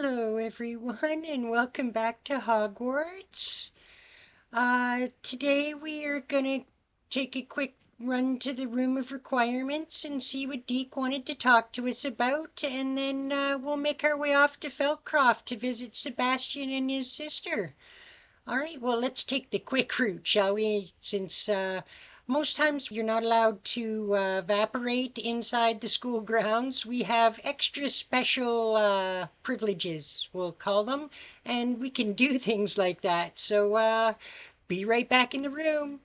Hello, everyone, and welcome back to Hogwarts. Today we are gonna take a quick run to the room of requirements and see what Deek wanted to talk to us about, and then we'll make our way off to Feldcroft to visit Sebastian and his sister. All right, well, let's take the quick route, shall we? Since most times you're not allowed to evaporate inside the school grounds, we have extra special privileges, we'll call them, and we can do things like that. So be right back in the room.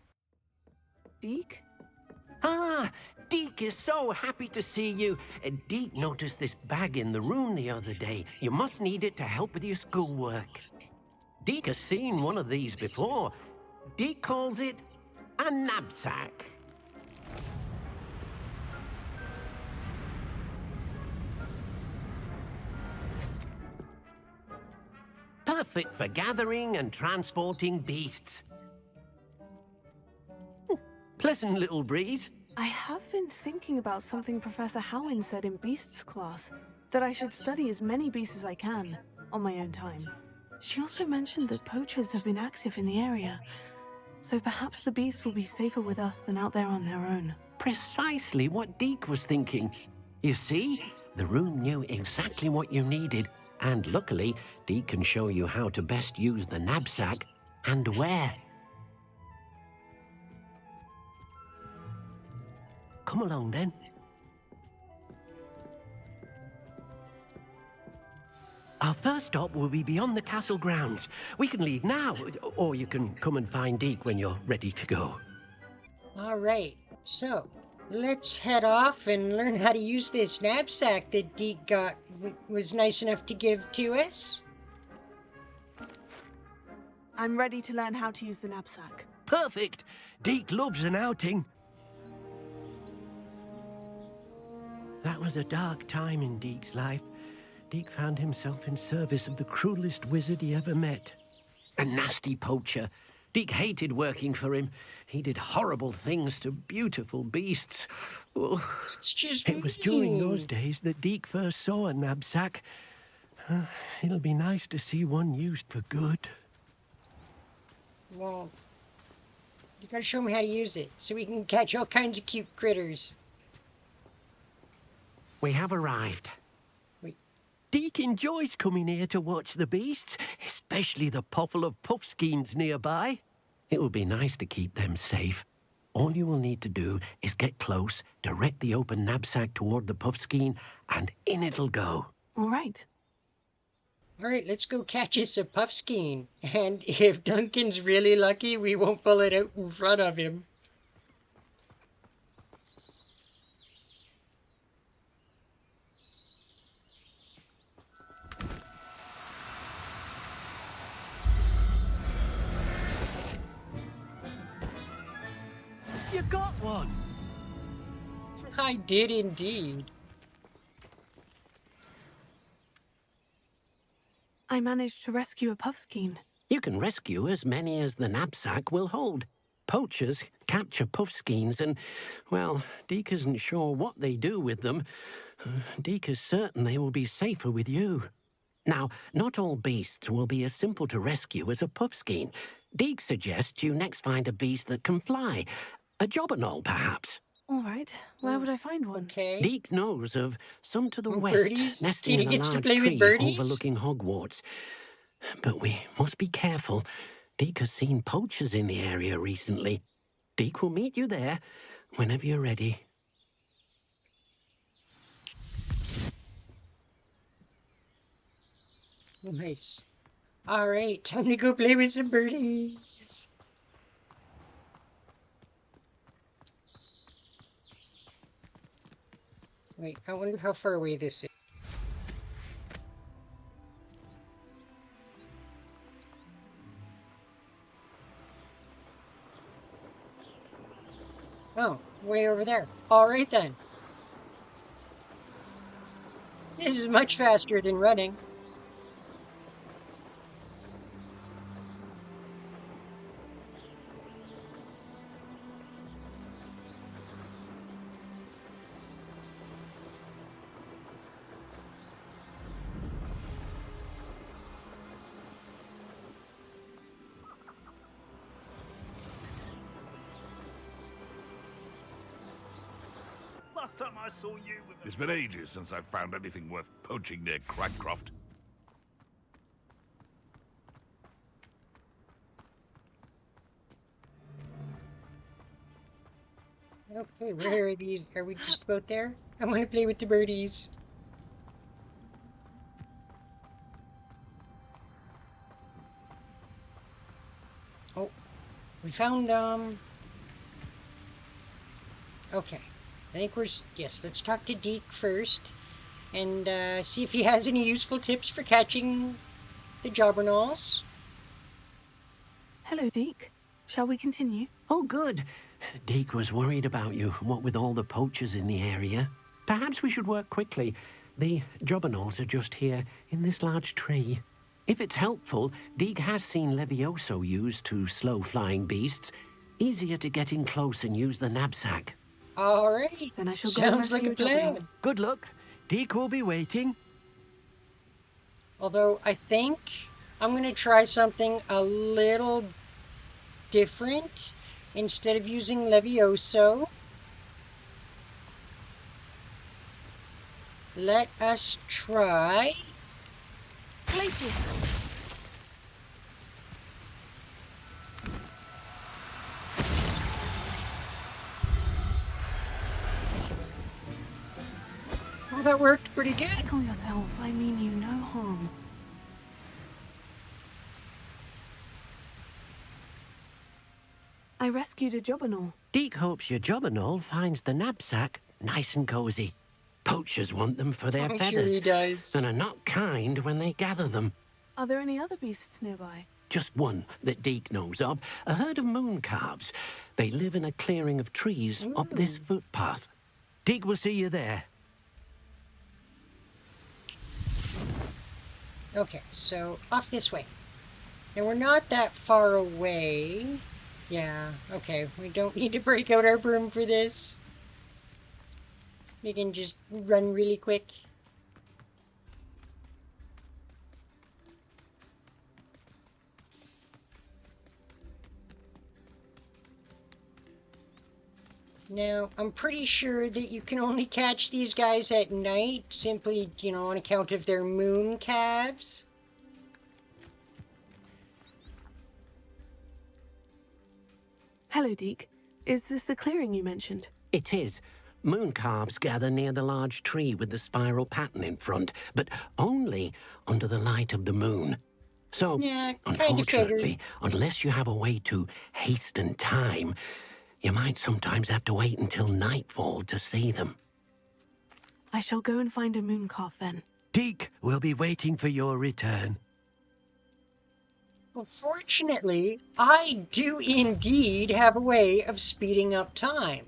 Deek? Ah, Deek is so happy to see you. Deek noticed this bag in the room the other day. You must need it to help with your schoolwork. Deek has seen one of these before. Deek calls it a knapsack. Perfect for gathering and transporting beasts. Pleasant little breeze. I have been thinking about something Professor Howin said in Beasts class, that I should study as many beasts as I can, on my own time. She also mentioned that poachers have been active in the area, so perhaps the beasts will be safer with us than out there on their own. Precisely what Deek was thinking. You see, the room knew exactly what you needed, and luckily, Deek can show you how to best use the knapsack and where. Come along then. Our first stop will be beyond the castle grounds. We can leave now, or you can come and find Deek when you're ready to go. All right, so let's head off and learn how to use this knapsack that Deek was nice enough to give to us. I'm ready to learn how to use the knapsack. Perfect! Deek loves an outing. That was a dark time in Deek's life. Deek found himself in service of the cruelest wizard he ever met. A nasty poacher. Deek hated working for him. He did horrible things to beautiful beasts. Oh, It's just it was during those mean. days that Deek first saw a knapsack. It'll be nice to see one used for good. Well, you gotta show me how to use it so we can catch all kinds of cute critters. We have arrived. Wait. Deek enjoys coming here to watch the beasts, especially the puffle of puffskeins nearby. It will be nice to keep them safe. All you will need to do is get close, direct the open knapsack toward the puffskein, and in it'll go. All right. All right, let's go catch us a puffskein. And if Duncan's really lucky, we won't pull it out in front of him. You got one! I did indeed. I managed to rescue a puffskein. You can rescue as many as the knapsack will hold. Poachers capture puffskeins and, well, Deek isn't sure what they do with them. Deek is certain they will be safer with you. Now, not all beasts will be as simple to rescue as a puffskein. Deek suggests you next find a beast that can fly. A jobberknoll, perhaps. All right. Where would I find one? Okay. Deek knows of some to the west, Birdies? nesting in He a gets to large play with tree birdies? overlooking Hogwarts. But we must be careful. Deek has seen poachers in the area recently. Deek will meet you there whenever you're ready. Nice. All right, time to go play with some birdies. Wait, I wonder how far away this is. Oh, way over there. All right then. This is much faster than running. last time I saw you with It's been ages since I've found anything worth poaching near Cragcroft. Okay, where are these? Are we just about there? I want to play with the birdies. Oh, we found, okay. I think yes, let's talk to Deek first. And, see if he has any useful tips for catching the Jobberknolls. Hello, Deek. Shall we continue? Oh, good. Deek was worried about you, what with all the poachers in the area. Perhaps we should work quickly. The Jobberknolls are just here, in this large tree. If it's helpful, Deek has seen Levioso used to slow flying beasts. Easier to get in close and use the knapsack. All right. Then I shall go and Sounds like rescue a plan. Jobberknoll. Good luck. Deek will be waiting. Although I think I'm going to try something a little different. Instead of using Levioso, let us try Glacius! Well, that worked pretty good. Settle yourself. I mean you no harm. I rescued a Jobberknoll. Deek hopes your Jobberknoll finds the knapsack nice and cozy. Poachers want them for their I'm feathers. sure he does. And are not kind when they gather them. Are there any other beasts nearby? Just one that Deek knows of, a herd of moon calves. They live in a clearing of trees up this footpath. Deek will see you there. Okay, so off this way. Now we're not that far away. Yeah, okay, we don't need to break out our broom for this. We can just run really quick. Now, I'm pretty sure that you can only catch these guys at night, simply, on account of their moon calves. Hello, Deek. Is this the clearing you mentioned? It is. Moon calves gather near the large tree with the spiral pattern in front, but only under the light of the moon. So, Yeah, kinda unfortunately, unless you have a way to hasten time, you might sometimes have to wait until nightfall to see them. I shall go and find a moon calf then. Deek will be waiting for your return. Well, fortunately, I do indeed have a way of speeding up time.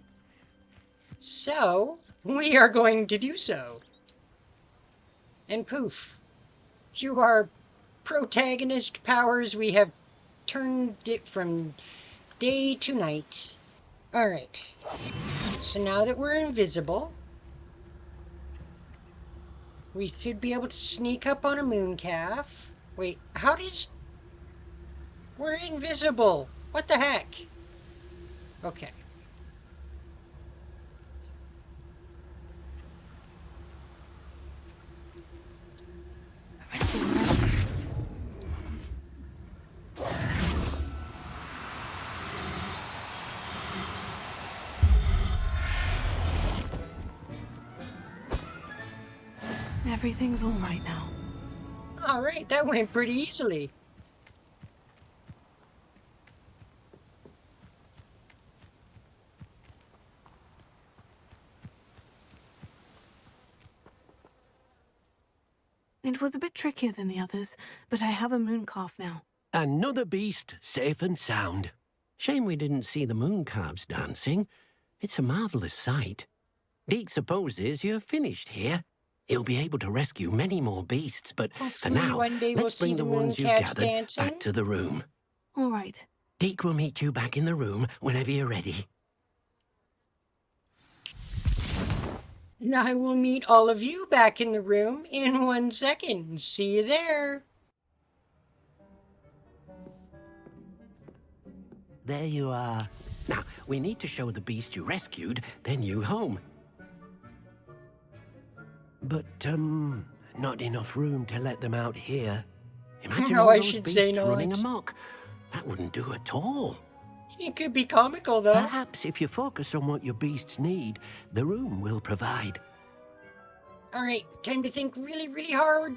So, we are going to do so. And poof, through our protagonist powers, we have turned it from day to night. Alright, so now that we're invisible, we should be able to sneak up on a moon calf. Wait, how does... We're invisible. What the heck? Okay. Everything's all right now. All right, that went pretty easily. It was a bit trickier than the others, but I have a moon calf now. Another beast, safe and sound. Shame we didn't see the moon calves dancing. It's a marvellous sight. Deek supposes you're finished here. He'll be able to rescue many more beasts, but for Hopefully now, one day we'll let's see bring the the moon ones you calves gathered dancing. back to the room. All right. Deek will meet you back in the room whenever you're ready. And I will meet all of you back in the room in 1 second. See you there. There you are. Now, we need to show the beast you rescued their new home. But, not enough room to let them out here. Imagine No, all I those should say beasts running not. amok. That wouldn't do at all. It could be comical, though. Perhaps if you focus on what your beasts need, the room will provide. All right, time to think really, really hard.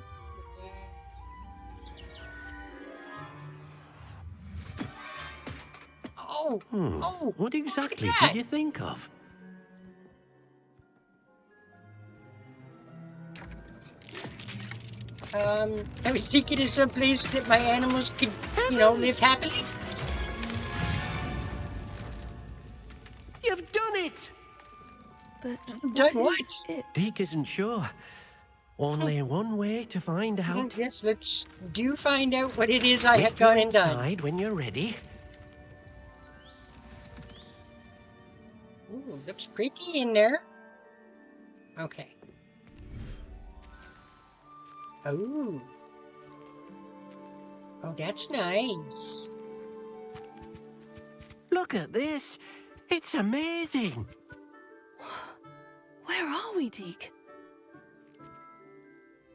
Oh, oh, What look exactly at did that. you think of? I was thinking of some place that my animals could, live happily. You've done it! But Done what what? is it? Deek isn't sure. Only one way to find out. Yes, let's find out what it is I Meet have gone you and done. inside when you're ready. Ooh, looks pretty in there. Okay. Oh. Oh, that's nice. Look at this. It's amazing. Where are we, Deek?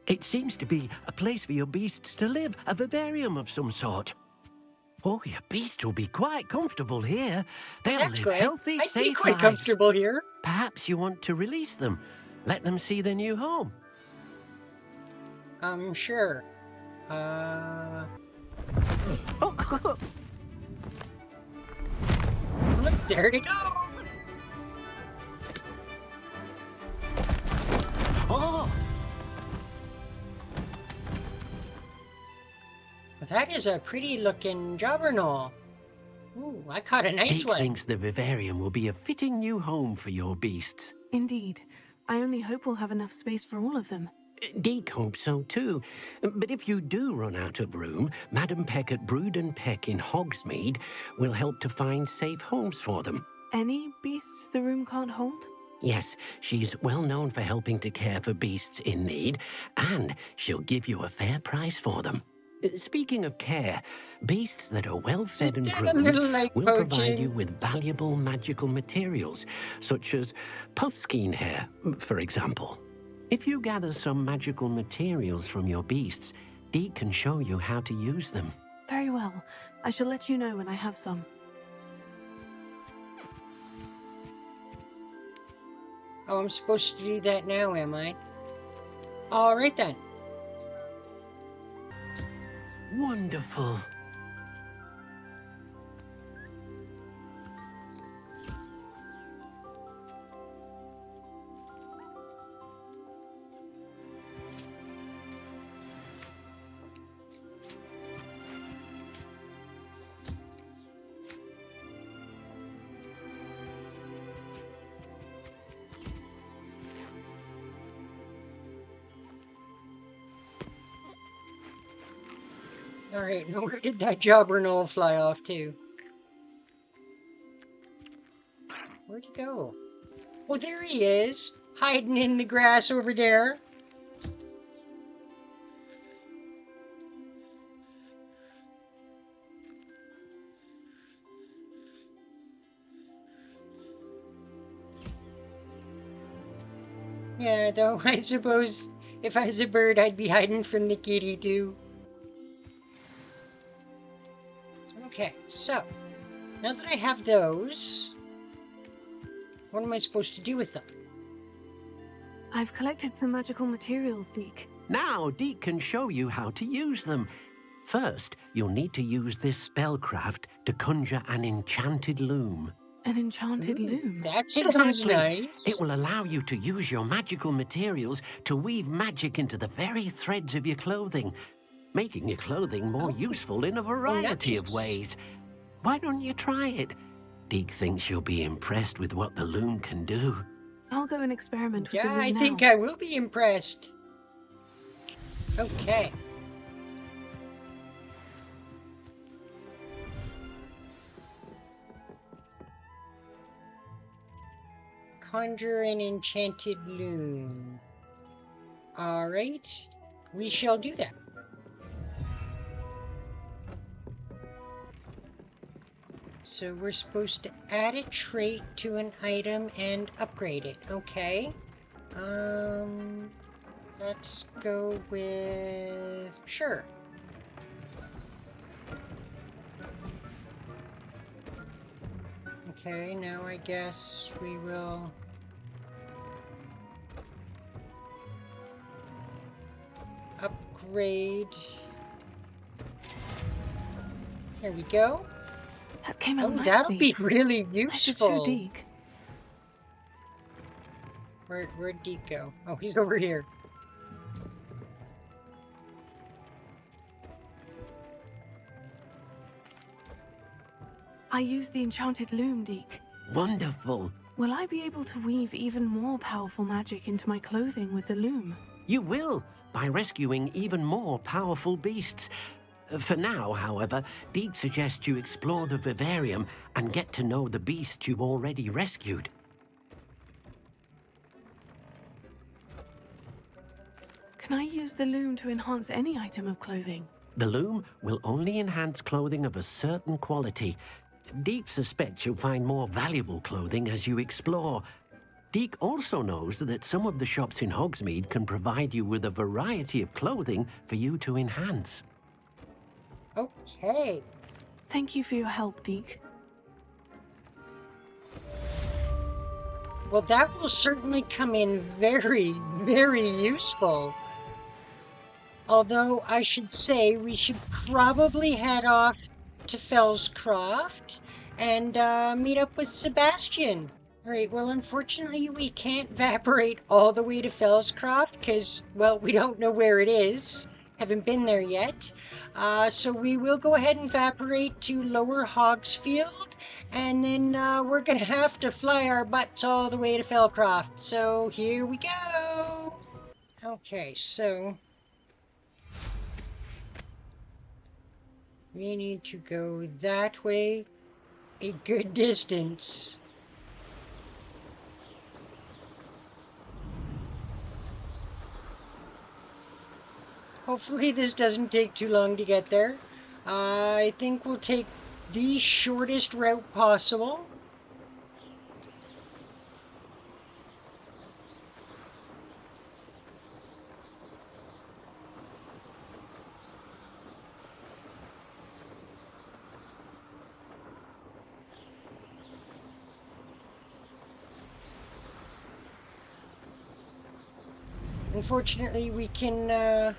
It seems to be a place for your beasts to live, a vivarium of some sort. Oh, your beasts will be quite comfortable here. They'll That's live good. healthy, I'd be safe quite lives. comfortable here. Perhaps you want to release them. Let them see their new home. Sure. Oh, Look, there they go. oh! That is a pretty looking jobberknoll. Ooh, I caught a nice Deek one. thinks the vivarium will be a fitting new home for your beasts. Indeed. I only hope we'll have enough space for all of them. Deek hopes so too. But if you do run out of room, Madam Peck at Brood and Peck in Hogsmeade will help to find safe homes for them. Any beasts the room can't hold? Yes, she's well known for helping to care for beasts in need, and she'll give you a fair price for them. Speaking of care, beasts that are well fed and Sit down a little groomed like will provide poaching. you with valuable magical materials, such as puffskein hair, for example. If you gather some magical materials from your beasts, Deek can show you how to use them. Very well. I shall let you know when I have some. Oh, I'm supposed to do that now, am I? All right then. Wonderful. All right, now where did that jobberknoll fly off to? Where'd he go? Oh, there he is, hiding in the grass over there. Yeah, though I suppose if I was a bird, I'd be hiding from the kitty too. Okay, so now that I have those, what am I supposed to do with them? I've collected some magical materials, Deek. Now Deek can show you how to use them. First, you'll need to use this spellcraft to conjure an enchanted loom. An enchanted loom. That sounds Exactly. nice. It will allow you to use your magical materials to weave magic into the very threads of your clothing, making your clothing more useful in a variety of nice. ways. Why don't you try it? Deek thinks you'll be impressed with what the loom can do. I'll go and experiment with the Yeah, loom I now. think I will be impressed. Okay. Conjure an enchanted loom. All right, we shall do that. So we're supposed to add a trait to an item and upgrade it. Okay. Let's go with... Sure. Okay, now I guess we will... upgrade... There we go. That came out Oh, that'll nicely. be really I should show useful. Deek. Where'd Deek go? Oh, he's over here. I used the enchanted loom, Deek. Wonderful. Will I be able to weave even more powerful magic into my clothing with the loom? You will, by rescuing even more powerful beasts. For now, however, Deek suggests you explore the vivarium and get to know the beasts you've already rescued. Can I use the loom to enhance any item of clothing? The loom will only enhance clothing of a certain quality. Deek suspects you'll find more valuable clothing as you explore. Deek also knows that some of the shops in Hogsmeade can provide you with a variety of clothing for you to enhance. Okay. Thank you for your help, Deek. Well, that will certainly come in very, very useful. Although I should say we should probably head off to Feldcroft and meet up with Sebastian. All right, well, unfortunately, we can't vaporate all the way to Feldcroft because, well, we don't know where it is. Haven't been there yet. So we will go ahead and vaporate to Lower Hogsfield, and then we're going to have to fly our butts all the way to Feldcroft. So here we go. Okay, so we need to go that way a good distance. Hopefully this doesn't take too long to get there. I think we'll take the shortest route possible. Unfortunately, we can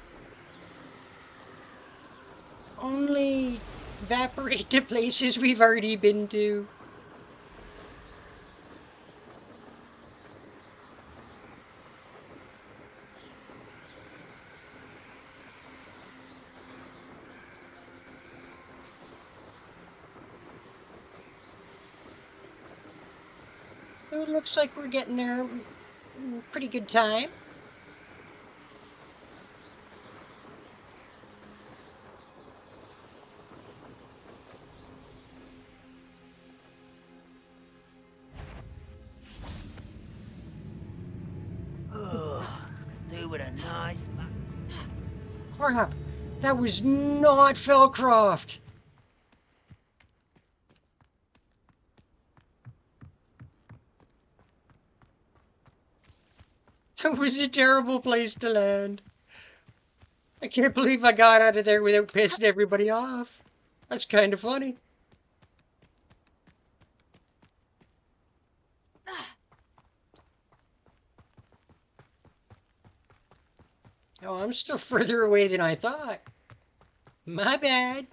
only evaporate to places we've already been to. So it looks like we're getting there in pretty good time. Do with a nice... Crap! That was not Feldcroft! That was a terrible place to land. I can't believe I got out of there without pissing everybody off. That's kind of funny. Oh, I'm still further away than I thought. My bad.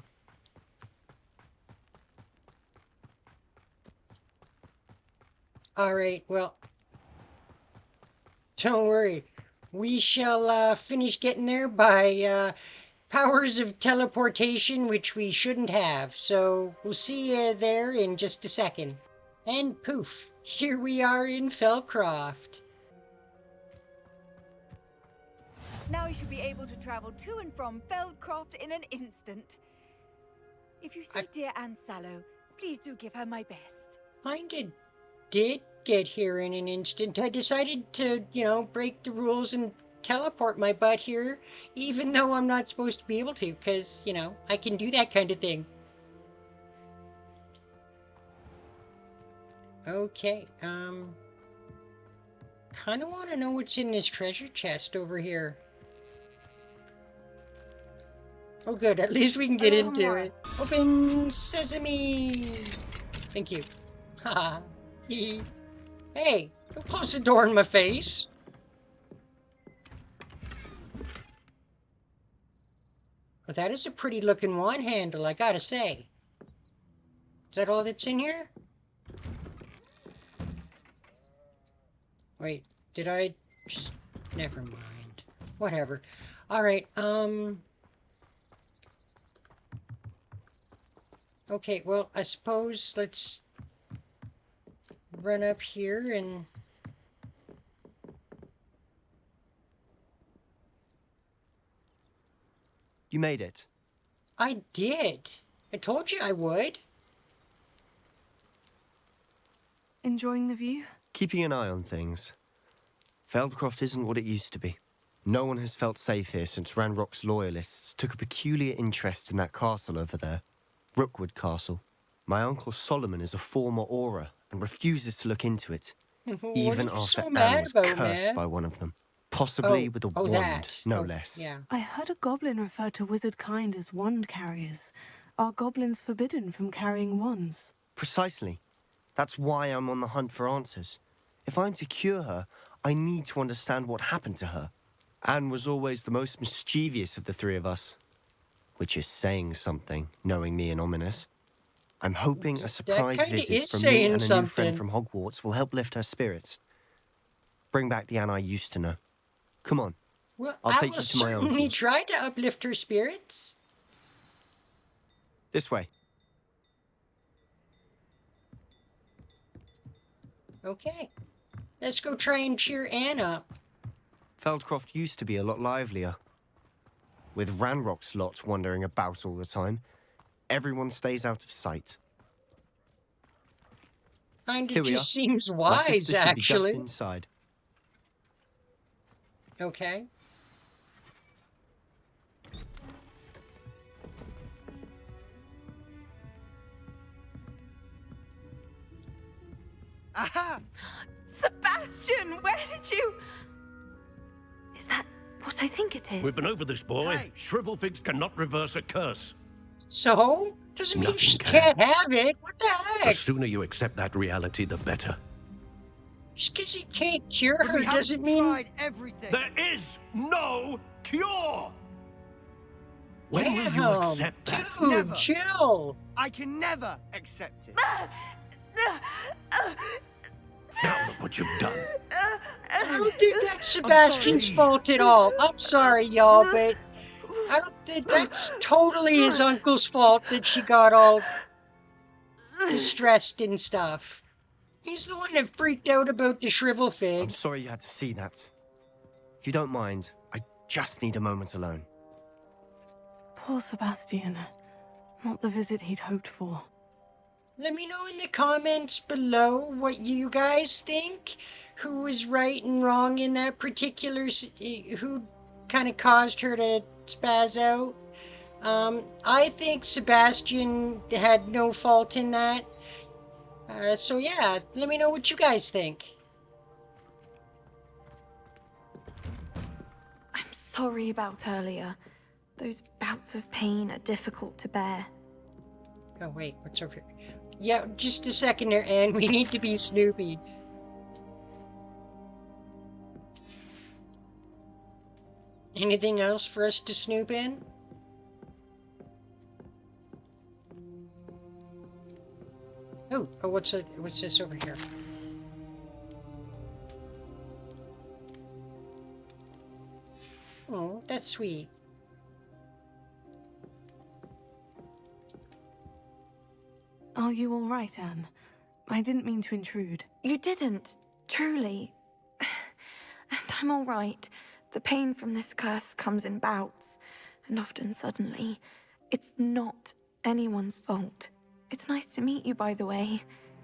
All right, well, don't worry. We shall finish getting there by powers of teleportation, which we shouldn't have. So we'll see you there in just a second. And poof, here we are in Feldcroft. Now you should be able to travel to and from Feldcroft in an instant. If you see dear Anne Sallow, please do give her my best. Kinda did get here in an instant. I decided to, break the rules and teleport my butt here, even though I'm not supposed to be able to, because, I can do that kind of thing. Okay, kind of want to know what's in this treasure chest over here. Oh, good. At least we can get into more. it. Open sesame. Thank you. Haha. Hey, don't close the door in my face. Well, that is a pretty looking wand handle, I gotta say. Is that all that's in here? Wait, did I just... Never mind. Whatever. Alright, okay, well, I suppose let's run up here and... You made it. I did. I told you I would. Enjoying the view? Keeping an eye on things. Feldcroft isn't what it used to be. No one has felt safe here since Ranrock's loyalists took a peculiar interest in that castle over there. Rookwood Castle. My uncle Solomon is a former Auror and refuses to look into it, even after Anne was cursed by one of them. Possibly with a wand, no less. Yeah. I heard a goblin refer to wizard kind as wand carriers. Are goblins forbidden from carrying wands? Precisely. That's why I'm on the hunt for answers. If I'm to cure her, I need to understand what happened to her. Anne was always the most mischievous of the three of us. Which is saying something, knowing me and Ominous. I'm hoping a surprise visit from me and a new friend from Hogwarts will help lift her spirits. Bring back the Anne I used to know. Come on. Well, I'll take you to my uncle's. He tried to uplift her spirits. This way. Okay. Let's go try and cheer Anne up. Feldcroft used to be a lot livelier. With Ranrock's lot wandering about all the time, everyone stays out of sight. Kind Here of we just are. seems My wise, sister should be just actually. inside. Okay. Aha! Sebastian, where did you... Is that what I think it is? We've been over this, boy. Hey. Shrivelfigs cannot reverse a curse. So? Doesn't mean Nothing she can. can't have it. What the The heck? sooner you accept that reality, the better. Just because he can't cure But her we haven't doesn't mean... tried everything. There is no cure! When will you Damn, accept that? Dude, Never. chill. I can never accept it. Now look what you've done. I don't think that's Sebastian's fault at all. I'm sorry, y'all, but I don't think that's totally his uncle's fault that she got all distressed and stuff. He's the one that freaked out about the shrivel I'm fig. sorry you had to see that. If you don't mind, I just need a moment alone. Poor Sebastian. Not the visit he'd hoped for. Let me know in the comments below what you guys think. Who was right and wrong in that particular... who kind of caused her to spaz out. I think Sebastian had no fault in that. So yeah, let me know what you guys think. I'm sorry about earlier. Those bouts of pain are difficult to bear. Oh wait, what's over here? Yeah, just a second there, Anne. We need to be Snoopy. Anything else for us to snoop in? Oh, what's this over here? Oh, that's sweet. Are you all right, Anne? I didn't mean to intrude. You didn't, truly. And I'm all right. The pain from this curse comes in bouts, and often suddenly. It's not anyone's fault. It's nice to meet you, by the way.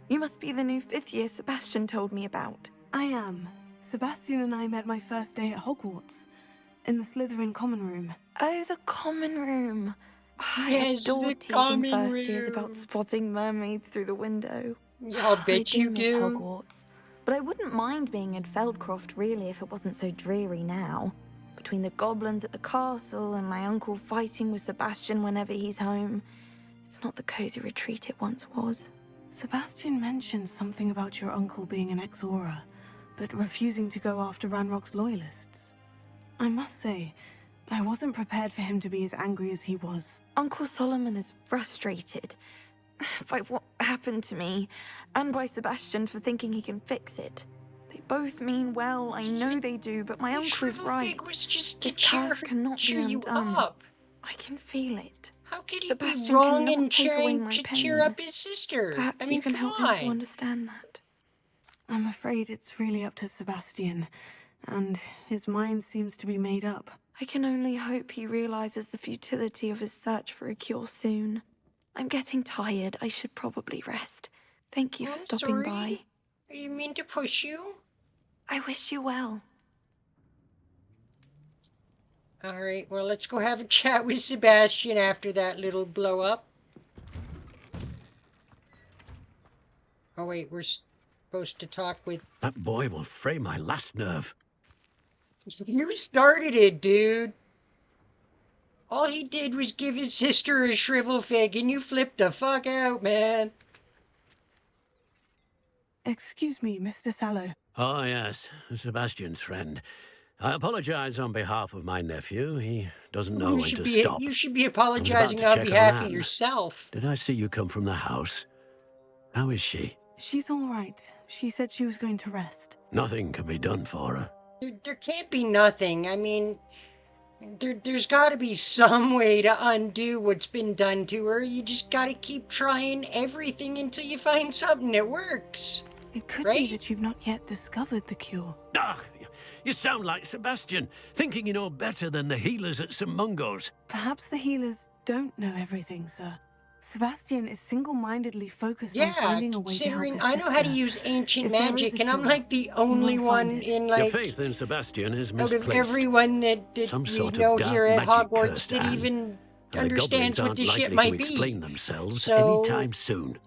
You must be the new 5th year Sebastian told me about. I am. Sebastian and I met my first day at Hogwarts, in the Slytherin common room. Oh, the common room. I Yes, adore the teasing common first years room. about spotting mermaids through the window. I'll bet I you miss do. Hogwarts, but I wouldn't mind being in Feldcroft really if it wasn't so dreary now. between the goblins at the castle and my uncle fighting with Sebastian whenever he's home. It's not the cozy retreat it once was. Sebastian mentioned something about your uncle being an ex-Aura, but refusing to go after Ranrock's loyalists. I must say, I wasn't prepared for him to be as angry as he was. Uncle Solomon is frustrated by what happened to me, and by Sebastian for thinking he can fix it. They both mean well, I know they do, but my uncle is right. Was just to This curse cannot be cheer you undone. up. I can feel it. How could he Sebastian be wrong cannot in take away trying my to pain. cheer up his sister? Perhaps I mean, you can come help him to on. understand that. I'm afraid it's really up to Sebastian, and his mind seems to be made up. I can only hope he realizes the futility of his search for a cure soon. I'm getting tired. I should probably rest. Thank you for stopping by. I didn't mean to push you. I wish you well. All right, well, let's go have a chat with Sebastian after that little blow up. Oh, wait, we're supposed to talk with... That boy will fray my last nerve. You started it, dude. All he did was give his sister a shrivel fig, and you flipped the fuck out, man. Excuse me, Mr. Sallow. Oh, yes, Sebastian's friend. I apologize on behalf of my nephew. He doesn't know when to stop. You should be I was about apologizing to on check behalf of Anne. yourself. Did I see you come from the house? How is she? She's all right. She said she was going to rest. Nothing can be done for her. There can't be nothing. I mean, there's got to be some way to undo what's been done to her. You just got to keep trying everything until you find something that works. It could Right? be that you've not yet discovered the cure. Ah, you sound like Sebastian, thinking you know better than the healers at St. Mungo's. Perhaps the healers don't know everything, sir. Sebastian is single-mindedly focused on Yeah, finding a way to help considering his I know how to sister. use ancient If there is magic, a and I'm cure, like the only will one find it. in Your like faith in Sebastian is out misplaced. of everyone that Some we sort of know dark here at magic Hogwarts cursed that Anne, even and the understands goblins what aren't this shit likely might to be. explain themselves So- anytime soon.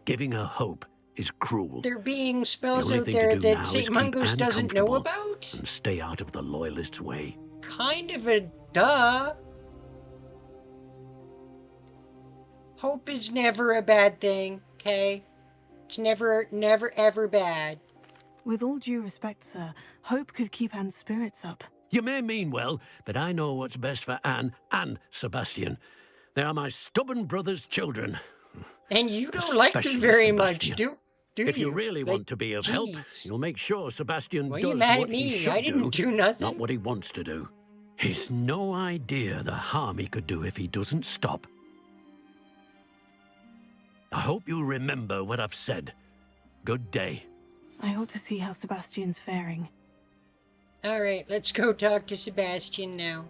Giving her hope is cruel. There being The spells only out thing there to do now that is St. keep Mungo's Anne doesn't know comfortable about? and stay out of the loyalists' way. Kind of a duh. Hope is never a bad thing, okay? It's never, ever bad. With all due respect, sir, hope could keep Anne's spirits up. You may mean well, but I know what's best for Anne and Sebastian. They are my stubborn brother's children. And you don't like them Especially very Sebastian. much, do you? If you really Like, want to be of help, jeez. you'll make sure Sebastian Why are does you mad what at he me? should I didn't do nothing. not what he wants to do. He's no idea the harm he could do if he doesn't stop. I hope you'll remember what I've said. Good day. I ought to see how Sebastian's faring. All right, let's go talk to Sebastian now.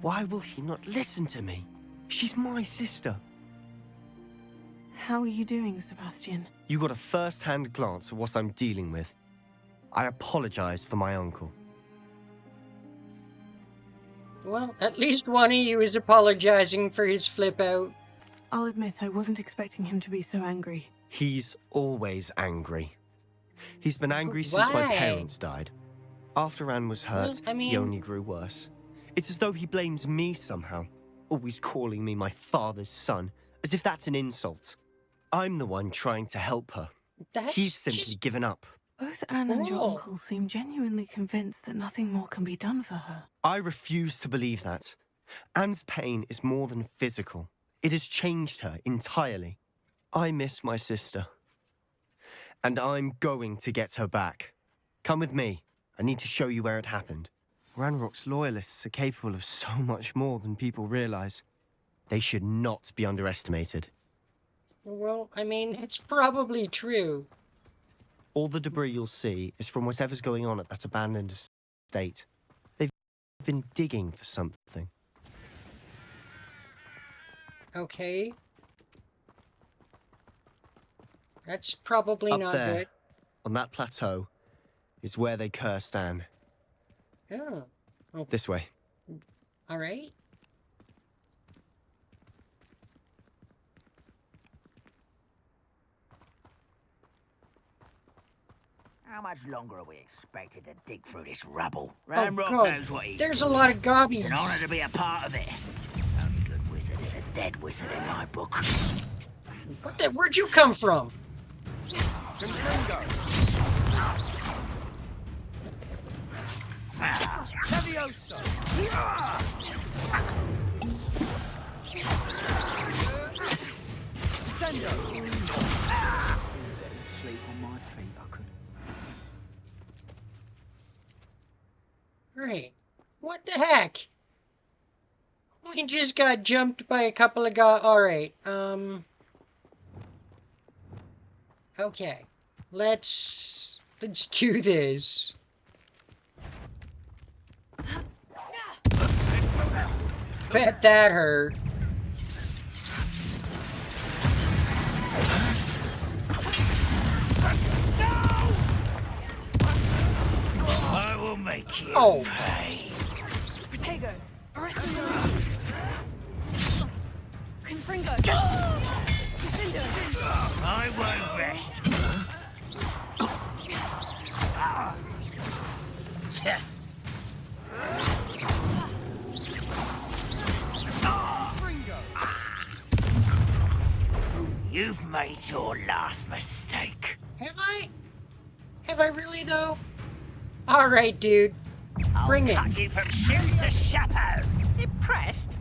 Why will he not listen to me? She's my sister. How are you doing, Sebastian? You got a first-hand glance at what I'm dealing with. I apologize for my uncle. Well, at least one of you is apologizing for his flip out. I'll admit I wasn't expecting him to be so angry. He's always angry. He's been angry since my Why? parents died. After Anne was hurt, Well, I he mean- only grew worse. It's as though he blames me somehow, always calling me my father's son, as if that's an insult. I'm the one trying to help her. That's He's simply just... given up. Both Anne and your Oh. uncle seem genuinely convinced that nothing more can be done for her. I refuse to believe that. Anne's pain is more than physical. It has changed her entirely. I miss my sister. And I'm going to get her back. Come with me. I need to show you where it happened. Ranrock's loyalists are capable of so much more than people realize. They should not be underestimated. Well, I mean, it's probably true. All the debris you'll see is from whatever's going on at that abandoned estate. They've been digging for something. Okay. That's probably Up not there, good. on that plateau, is where they cursed Anne. Oh. Oh, This way. all right. How much longer are we expected to dig through this rubble? Oh Ramrock god, knows what he's there's a doing. lot of gobbies. It's an honor to be a part of it. Only good wizard is a dead wizard in my book. What the? Where'd you come from? Confringo. Levioso. Descendo. Sleep on my feet, I could. Great. What the heck? We just got jumped by a couple of Alright, okay. Let's do this. Bet that hurt. I will make you Oh. pay. Protego, arrest him. Confringo. I won't rest. You've made your last mistake. Have I? Have I really, though? Alright, dude. Bring I'll it. cut you from shoes to chapeau. Impressed?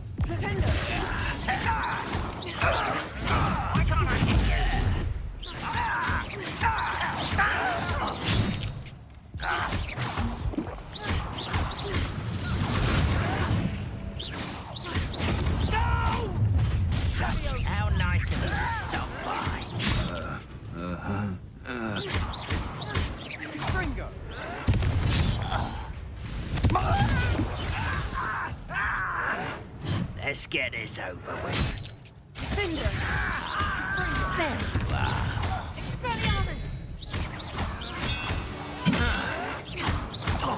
How nice of you to stop by. Confringo. Let's get this over with.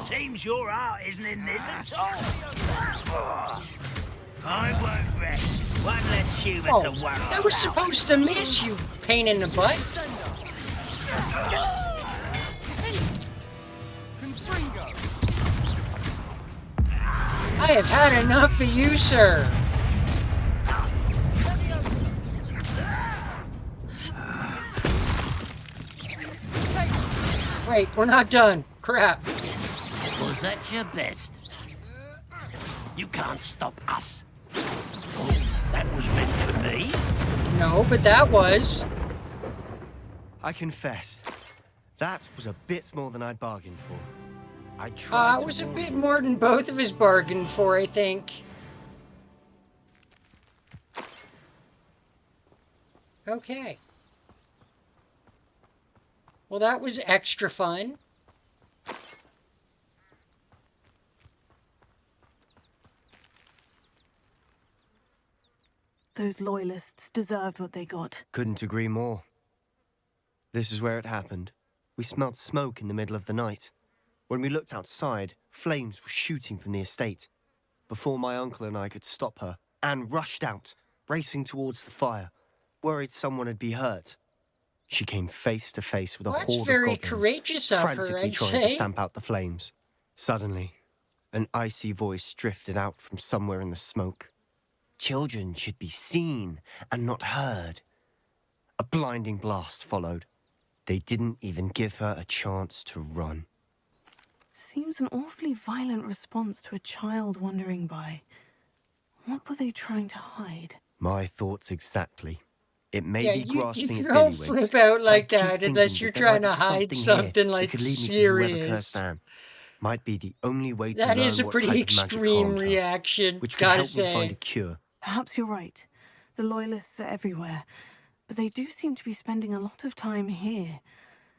Seems your heart isn't in this at all. I won't rest. One less human Oh, to worry that was about. supposed to miss, you pain in the butt. Confringo. I have had enough of you, sir. Wait, we're not done. Crap. Was that your best? You can't stop us. Oh, that was meant for me? No, but that was. I confess, that was a bit more than I'd bargained for. I tried It to was a warn bit you. more than both of us bargained for, I think. Okay. Well, that was extra fun. Those loyalists deserved what they got. Couldn't agree more. This is where it happened. We smelled smoke in the middle of the night. When we looked outside, flames were shooting from the estate. Before my uncle and I could stop her, Anne rushed out, racing towards the fire, worried someone had been hurt. She came face to face with a Well, that's horde very of goblins, courageous of her, frantically I'd trying to say. stamp out the flames. Suddenly, an icy voice drifted out from somewhere in the smoke. Children should be seen and not heard. A blinding blast followed. They didn't even give her a chance to run. Seems an awfully violent response to a child wandering by. What were they trying to hide? My thoughts exactly. It may Yeah, be you grasping at don't billywhigs, flip out but like I keep that thinking unless you're that there might trying to be hide here something that like could lead me to whoever serious. cursed Anne. Might be the only way to That learn is a what pretty type of magic extreme harmed her, reaction, which could gotta help me find a say. cure. Perhaps you're right. The loyalists are everywhere. But they do seem to be spending a lot of time here.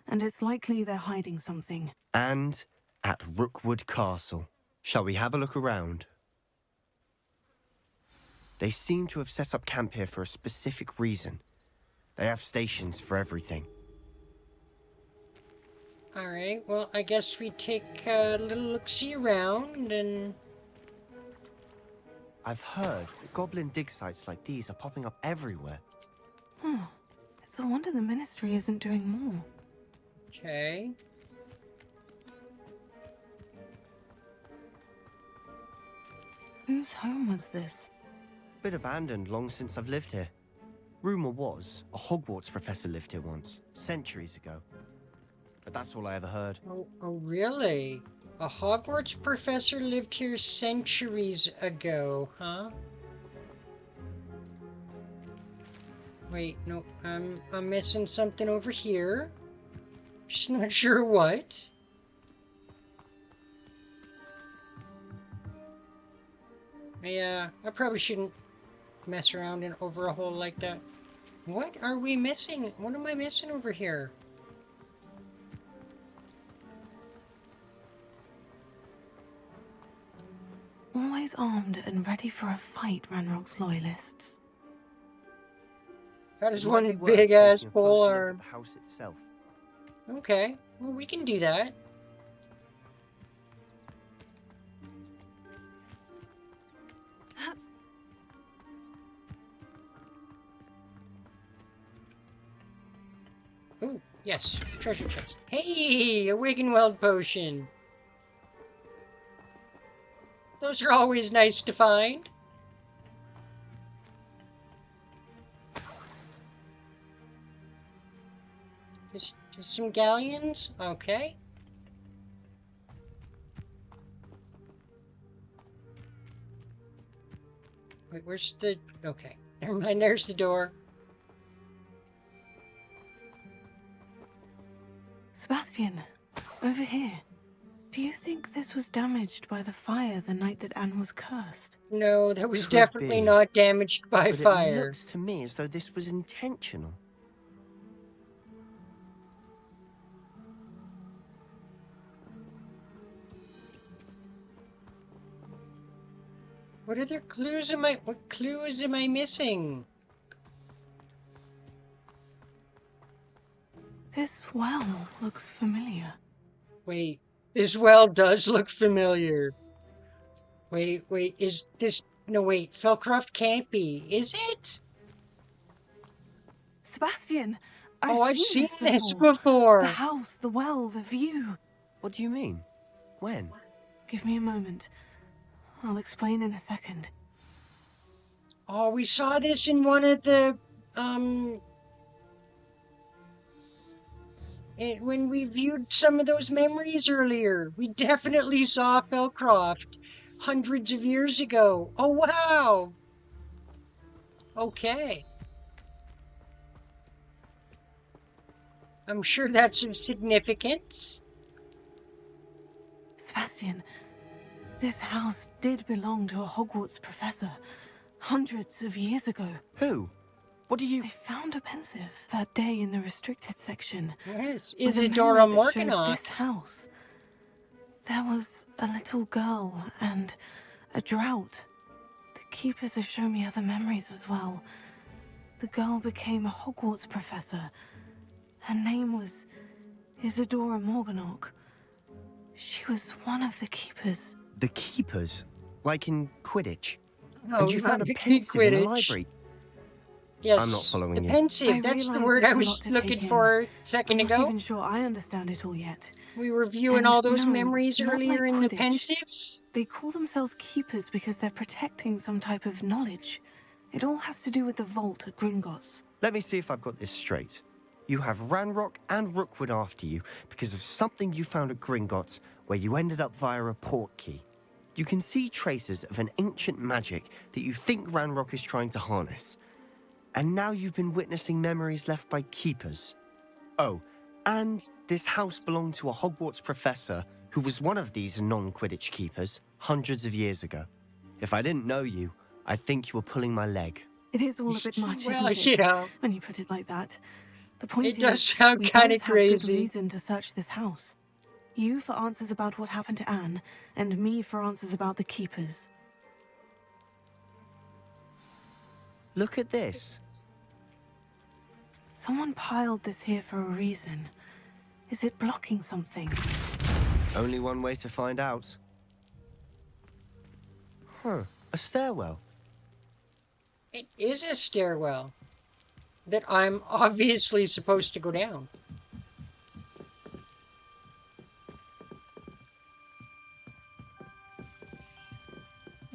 And it's likely they're hiding something. And at Rookwood Castle. Shall we have a look around? They seem to have set up camp here for a specific reason. They have stations for everything. Alright, well, I guess we take a little look-see around and... I've heard that goblin dig sites like these are popping up everywhere. It's a wonder the Ministry isn't doing more. Okay. Whose home was this? Been abandoned long since I've lived here. Rumor was a Hogwarts professor lived here once, centuries ago. But that's all I ever heard. Oh, really? A Hogwarts professor lived here centuries ago, huh? Wait, no, I'm missing something over here. Just not sure what. Yeah, I probably shouldn't mess around in over a hole like that. What are we missing? What am I missing over here? Always armed and ready for a fight, Ranrock's loyalists. That is It might one be worth big ass taking a pole closer look at arm. the house itself. Okay, well, we can do that. Oh, yes, treasure chest. Hey, a Wiggenweld potion. Those are always nice to find. Just some galleons? Okay. Wait, where's the... Okay, never mind, there's the door. Sebastian, over here. Do you think this was damaged by the fire the night that Anne was cursed? No, that was Could definitely be. not damaged by But fire. it looks to me as though this was intentional. What other clues what clues am I missing? This well looks familiar. Wait, this well does look familiar. Wait, is this... No, wait, Feldcroft can't be, is it? Sebastian! I've seen this before. before. The house, the well, the view. What do you mean? When? Give me a moment. I'll explain in a second. Oh, we saw this in one of the, when we viewed some of those memories earlier. We definitely saw Feldcroft hundreds of years ago. Oh, wow. Okay. I'm sure that's of significance. Sebastian, this house did belong to a Hogwarts professor hundreds of years ago. Who? What do you... I found a pensive that day in the restricted section. Yes, with a Isadora memory that showed Morganach. this house. There was a little girl and a drought. The keepers have shown me other memories as well. The girl became a Hogwarts professor. Her name was Isadora Morganach. She was one of the keepers. The keepers? Like in Quidditch? No, And you found a not pensive in the Quidditch. library? Yes, I'm not following the you. pensive, that's the realise word there's I a was lot to looking take in. for a second I'm not ago. even sure I understand it all yet. We were viewing And all those no, memories not earlier like in the Quidditch. pensives. They call themselves keepers because they're protecting some type of knowledge. It all has to do with the vault at Gringotts. Let me see if I've got this straight. You have Ranrock and Rookwood after you because of something you found at Gringotts where you ended up via a port key. You can see traces of an ancient magic that you think Ranrock is trying to harness. And now you've been witnessing memories left by keepers. Oh, and this house belonged to a Hogwarts professor who was one of these non-Quidditch keepers hundreds of years ago. If I didn't know you, I'd think you were pulling my leg. It is all a bit much, Well, isn't it? you know. When you put it like that. The point It is, does sound we kinda both have good crazy. reason to search this house. You for answers about what happened to Anne, and me for answers about the keepers. Look at this. Someone piled this here for a reason. Is it blocking something? Only one way to find out. Huh, a stairwell. It is a stairwell that I'm obviously supposed to go down.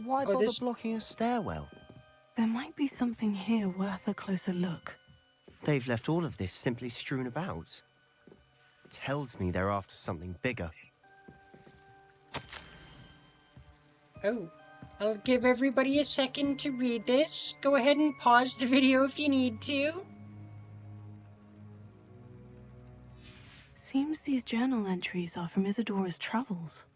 why Oh, bother this- blocking a stairwell? There might be something here worth a closer look. They've left all of this simply strewn about. Tells me they're after something bigger. Oh, I'll give everybody a second to read this. Go ahead and pause the video if you need to. Seems these journal entries are from Isadora's travels.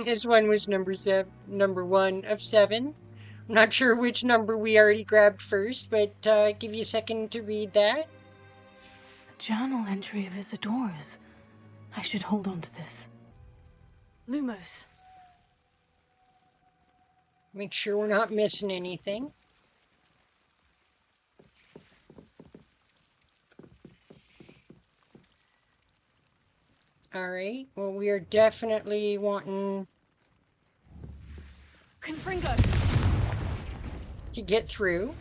This one was number 1 of 7. I'm not sure which number we already grabbed first, but give you a second to read that. A journal entry of Isadora's. I should hold on to this. Lumos. Make sure we're not missing anything. Alright, well, we are definitely wanting Confringo. to get through.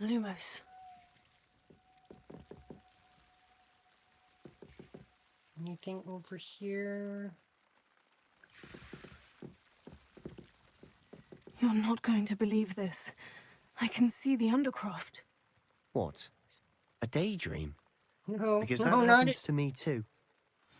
Lumos. Anything over here? You're not going to believe this. I can see the Undercroft. What? A daydream? No, Because no, that not happens it. to me too.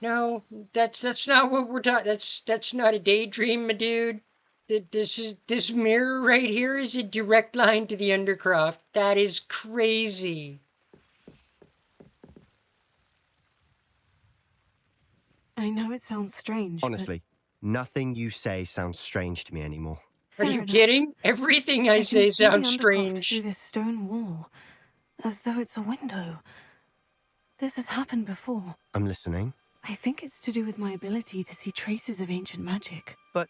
No, that's not what we're talking. That's not a daydream, my dude. This mirror right here is a direct line to the Undercroft. That is crazy. I know it sounds strange. but Honestly, nothing you say sounds strange to me anymore. Are fair you enough. kidding? Everything I can say see the sounds Undercroft strange. through this stone wall, as though it's a window. This has happened before. I'm listening. I think it's to do with my ability to see traces of ancient magic. But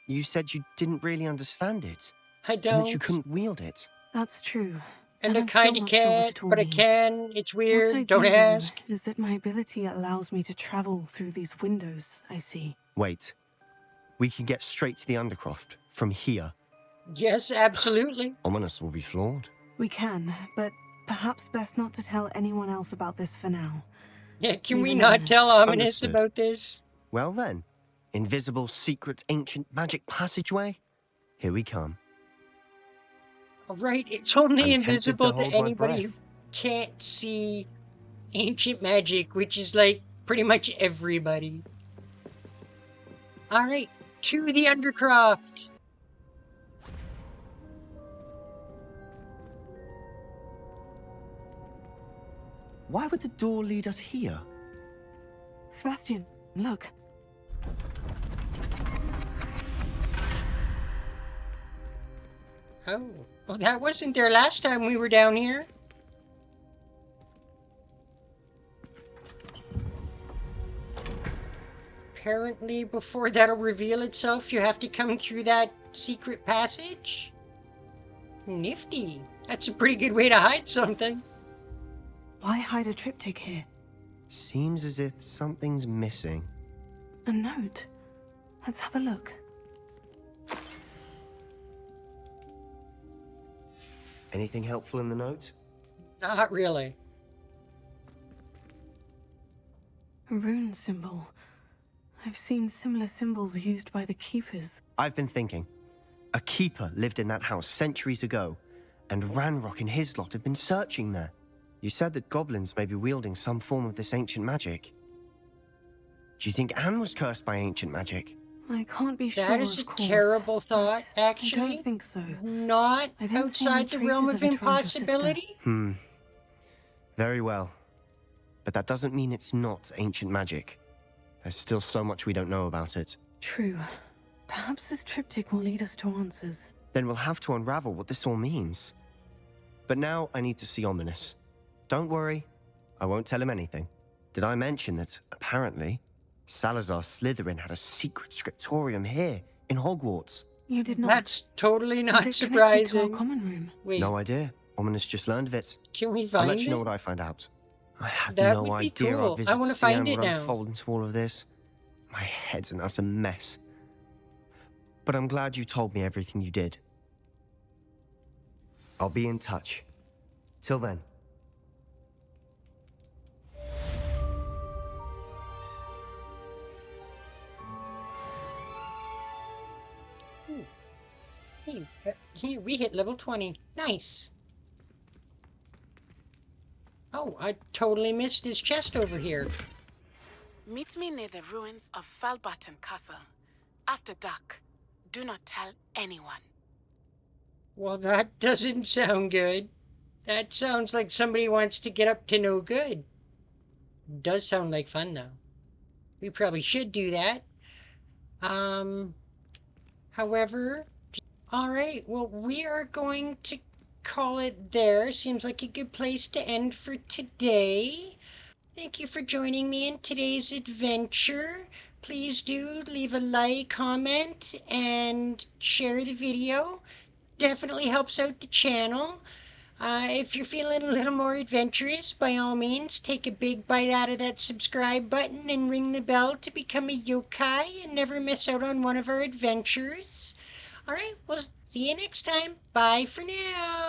you said you didn't really understand it. I And that you don't. couldn't wield it. That's true. And I I'm still kind of not sure what can't, it all but I means. can. It's What I weird. Don't do know ask. is that my ability allows me to travel through these windows I see. Wait. We can get straight to the Undercroft from here. Yes, absolutely. Ominous will be flawed. We can, but perhaps best not to tell anyone else about this for now. Yeah, can we Even not tell Ominous. Ominous Understood. about this? Well then, invisible, secret, ancient magic passageway? Here we come. All right, it's only I'm tempted invisible to to hold my anybody who breath. can't see ancient magic, which is like pretty much everybody. All right, to the Undercroft. Why would the door lead us here? Sebastian, look. Oh, well, that wasn't there last time we were down here. Apparently, before that'll reveal itself, you have to come through that secret passage. Nifty. That's a pretty good way to hide something. Why hide a triptych here? Seems as if something's missing. A note. Let's have a look. Anything helpful in the note? Not really. A rune symbol. I've seen similar symbols used by the keepers. I've been thinking. A keeper lived in that house centuries ago, and Ranrock and his lot have been searching there. You said that goblins may be wielding some form of this ancient magic. Do you think Anne was cursed by ancient magic? I can't be sure, That is a of course, terrible thought, but I actually. don't think so. Not I didn't see any outside the realm traces of of it around your sister. impossibility? Very well. But that doesn't mean it's not ancient magic. There's still so much we don't know about it. True. Perhaps this triptych will lead us to answers. Then we'll have to unravel what this all means. But now I need to see Ominous. Don't worry, I won't tell him anything. Did I mention that, apparently, Salazar Slytherin had a secret scriptorium here in Hogwarts? You did not. That's totally Is not it connected to our surprising. common room? Wait, No idea. Ominous just learned of it. can we I'll find let you know it? what I find out. I had That no would be idea cool. our I visit wanna to find Siam it would now. unfold into all of this. My head's an utter mess. But I'm glad you told me everything you did. I'll be in touch. Till then. Hey, we hit level 20. Nice. Oh, I totally missed this chest over here. Meet me near the ruins of Falbaton Castle. After dark. Do not tell anyone. Well, that doesn't sound good. That sounds like somebody wants to get up to no good. Does sound like fun, though. We probably should do that. However, all right, well, we are going to call it there. Seems like a good place to end for today. Thank you for joining me in today's adventure. Please do leave a like, comment, and share the video. Definitely helps out the channel. If you're feeling a little more adventurous, by all means, take a big bite out of that subscribe button and ring the bell to become a yokai and never miss out on one of our adventures. All right, well, see you next time. Bye for now.